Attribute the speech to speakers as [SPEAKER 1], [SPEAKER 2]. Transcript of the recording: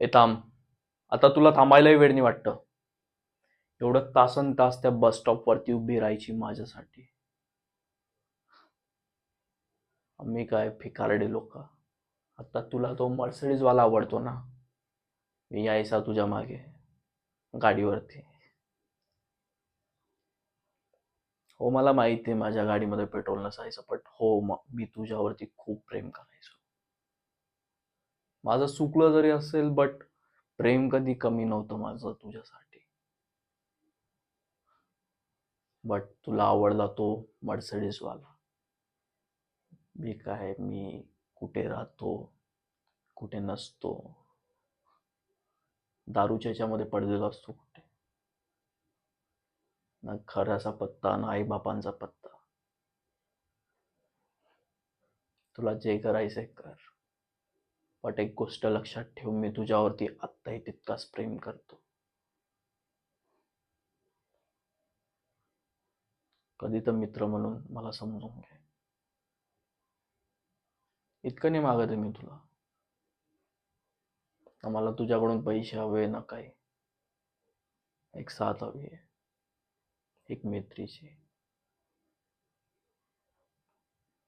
[SPEAKER 1] ए थांब. आता तुला थांबायलाही वेळ नाही वाटतं? एवढं तासन तास त्या बस स्टॉप वरती उभी राहायची माझ्यासाठी? आम्ही काय भिकारडे लोक? आता तुला तो मर्सिडीज वाला आवडतो ना? मी यायचा तुझ्या मागे गाडीवरती. हो, मला माहिती आहे माझ्या गाडीमध्ये पेट्रोल नसायचं, पण हो, मी तुझ्यावरती खूप प्रेम करायचो. माझं चुकलं जरी असेल, बट प्रेम कधी कमी नव्हतं माझं तुझ्यासाठी. बट तुला आवडला तो मर्सिडीज वाला. मी कुठे राहतो, कुठे नसतो, दारूच्या ह्याच्यामध्ये पडलेला असतो कुठे, ना घराचा पत्ता ना आई बापांचा पत्ता. तुला जे करायचंय कर, बट एक गोष्ट लक्षात ठेव, मी तुझ्यावरती आत्ताही तितकाच प्रेम करतो. कधी तर मित्र म्हणून मला समजून घे. इतकं नाही मागत आहे मी तुला. ना मला तुझ्याकडून पैसे हवे ना काही. एक साथ हवी आहे, एक मैत्रीची.